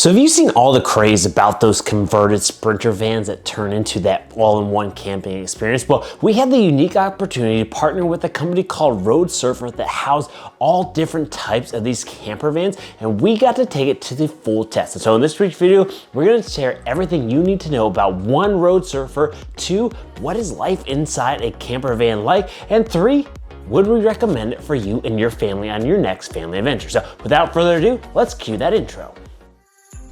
So have you seen all the craze about those converted Sprinter vans that turn into that all-in-one camping experience? Well, we had the unique opportunity to partner with a company called Roadsurfer that housed all different types of these camper vans, and we got to take it to the full test. And so in this week's video, we're gonna share everything you need to know about 1, Roadsurfer, 2, what is life inside a camper van like, and 3, would we recommend it for you and your family on your next family adventure? So without further ado, let's cue that intro.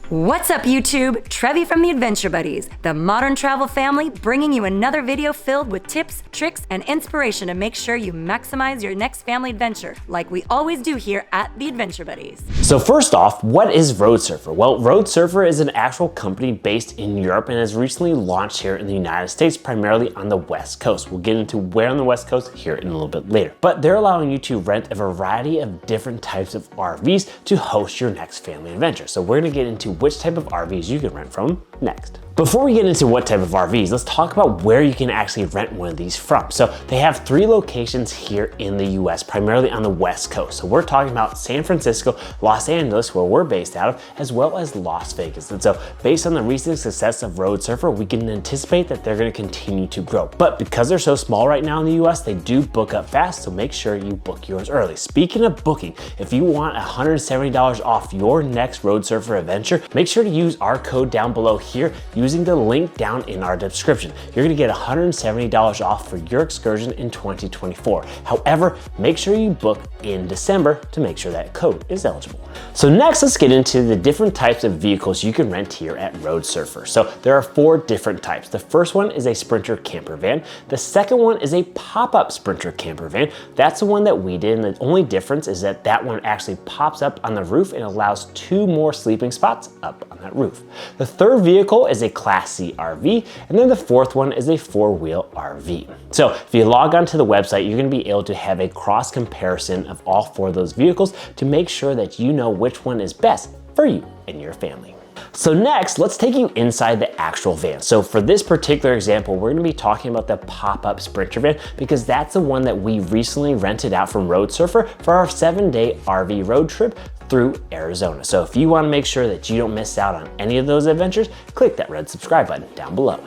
What's up YouTube? Trevi from the Adventure Buddies, the modern travel family, bringing you another video filled with tips, tricks, and inspiration to make sure you maximize your next family adventure, like we always do here at the Adventure Buddies. So first off, what is Roadsurfer? Well, Roadsurfer is an actual company based in Europe and has recently launched here in the United States, primarily on the West Coast. We'll get into where on the West Coast here in a little bit later. But they're allowing you to rent a variety of different types of RVs to host your next family adventure. So we're gonna get into which type of RVs you can rent from next. Before we get into what type of RVs, let's talk about where you can actually rent one of these from. So they have 3 locations here in the US, primarily on the West Coast. So we're talking about San Francisco, Los Angeles, where we're based out of, as well as Las Vegas. And so based on the recent success of Roadsurfer, we can anticipate that they're gonna continue to grow. But because they're so small right now in the US, they do book up fast, so make sure you book yours early. Speaking of booking, if you want $170 off your next Roadsurfer adventure, make sure to use our code down below here using the link down in our description. You're gonna get $170 off for your excursion in 2024. However, make sure you book in December to make sure that code is eligible. So next, let's get into the different types of vehicles you can rent here at Roadsurfer. So there are 4 different types. The first one is a Sprinter camper van. The second one is a pop-up Sprinter camper van. That's the one that we did, and the only difference is that that one actually pops up on the roof and allows 2 more sleeping spots up on that roof. The third vehicle is a Class C RV, and then the fourth one is a 4-wheel RV. So if you log onto the website, you're gonna be able to have a cross comparison of all 4 of those vehicles to make sure that you know which one is best for you and your family. So next, let's take you inside the actual van. So for this particular example, we're gonna be talking about the pop-up Sprinter van because that's the one that we recently rented out from Roadsurfer for our 7-day RV road trip through Arizona. So if you wanna make sure that you don't miss out on any of those adventures, click that red subscribe button down below.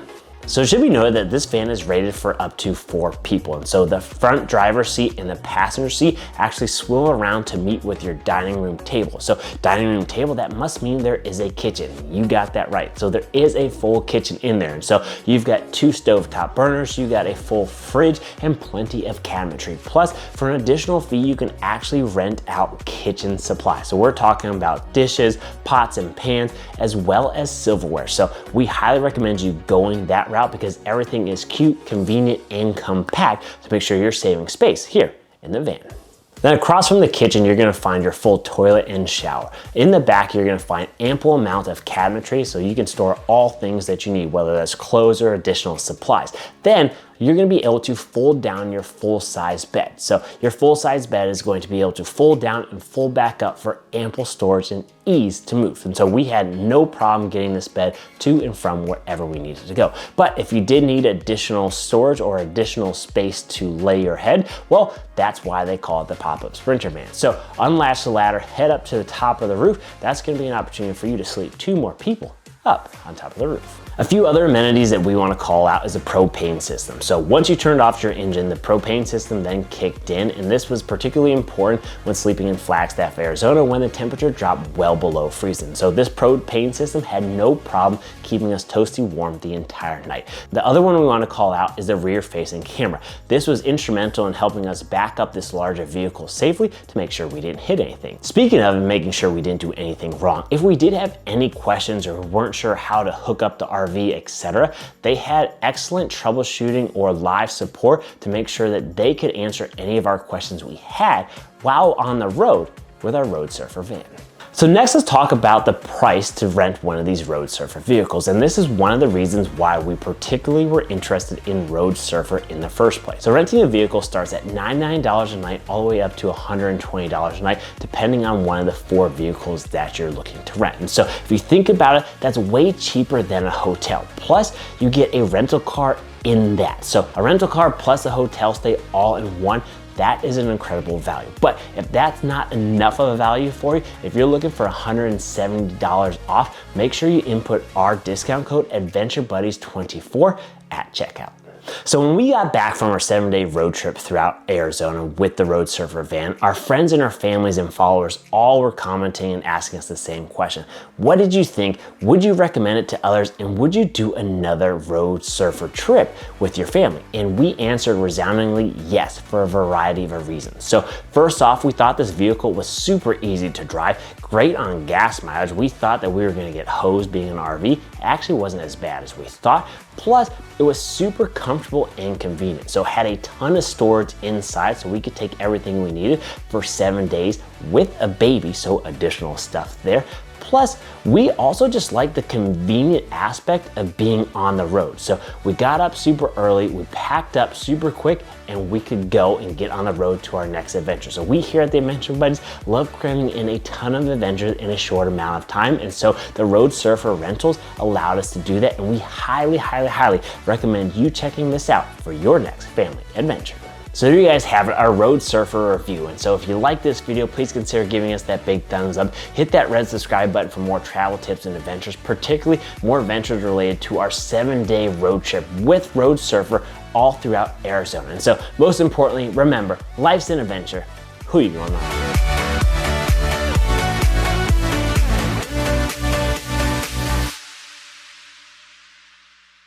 So it should be noted that this van is rated for up to 4 people. And so the front driver's seat and the passenger seat actually swivel around to meet with your dining room table. So dining room table, that must mean there is a kitchen. You got that right. So there is a full kitchen in there. And so you've got 2 stovetop burners, you got a full fridge and plenty of cabinetry. Plus for an additional fee, you can actually rent out kitchen supplies. So we're talking about dishes, pots and pans, as well as silverware. So we highly recommend you going that route because everything is cute, convenient, and compact to make sure you're saving space here in the van. Then across from the kitchen, you're gonna find your full toilet and shower. In the back, you're gonna find ample amount of cabinetry so you can store all things that you need, whether that's clothes or additional supplies. Then you're gonna be able to fold down your full-size bed. So your full-size bed is going to be able to fold down and fold back up for ample storage and ease to move. And so we had no problem getting this bed to and from wherever we needed to go. But if you did need additional storage or additional space to lay your head, well, that's why they call it the pop-up Sprinter van. So unlatch the ladder, head up to the top of the roof. That's gonna be an opportunity for you to sleep 2 more people up on top of the roof. A few other amenities that we want to call out is a propane system. So once you turned off your engine, the propane system then kicked in, and this was particularly important when sleeping in Flagstaff, Arizona, when the temperature dropped well below freezing. So this propane system had no problem keeping us toasty warm the entire night. The other one we want to call out is the rear-facing camera. This was instrumental in helping us back up this larger vehicle safely to make sure we didn't hit anything. Speaking of making sure we didn't do anything wrong, if we did have any questions or weren't sure how to hook up the RV, etc., they had excellent troubleshooting or live support to make sure that they could answer any of our questions we had while on the road with our Roadsurfer van. So next, let's talk about the price to rent one of these Roadsurfer vehicles. And this is one of the reasons why we particularly were interested in Roadsurfer in the first place. So renting a vehicle starts at $99 a night all the way up to $120 a night, depending on one of the 4 vehicles that you're looking to rent. And so if you think about it, that's way cheaper than a hotel. Plus, you get a rental car in that. So a rental car plus a hotel stay all in one. that is an incredible value. But if that's not enough of a value for you, if you're looking for $170 off, make sure you input our discount code AdventureBuddies24 at checkout. So when we got back from our 7-day road trip throughout Arizona with the Roadsurfer van, our friends and our families and followers all were commenting and asking us the same question. What did you think? Would you recommend it to others? And would you do another Roadsurfer trip with your family? And we answered resoundingly yes for a variety of reasons. So first off, we thought this vehicle was super easy to drive, great on gas mileage. We thought that we were gonna get hosed being an RV. It actually wasn't as bad as we thought. Plus, it was super comfortable and convenient. So it had a ton of storage inside so we could take everything we needed for 7 days with a baby, so additional stuff there. Plus, we also just like the convenient aspect of being on the road. So we got up super early, we packed up super quick, and we could go and get on the road to our next adventure. So we here at the Adventure Buddies love cramming in a ton of adventures in a short amount of time. And so the Roadsurfer rentals allowed us to do that. And we highly, highly, highly recommend you checking this out for your next family adventure. So there you guys have it, our Roadsurfer review. And so if you like this video, please consider giving us that big thumbs up. Hit that red subscribe button for more travel tips and adventures, particularly more adventures related to our 7-day road trip with Roadsurfer all throughout Arizona. And so most importantly, remember, life's an adventure. Who you going on?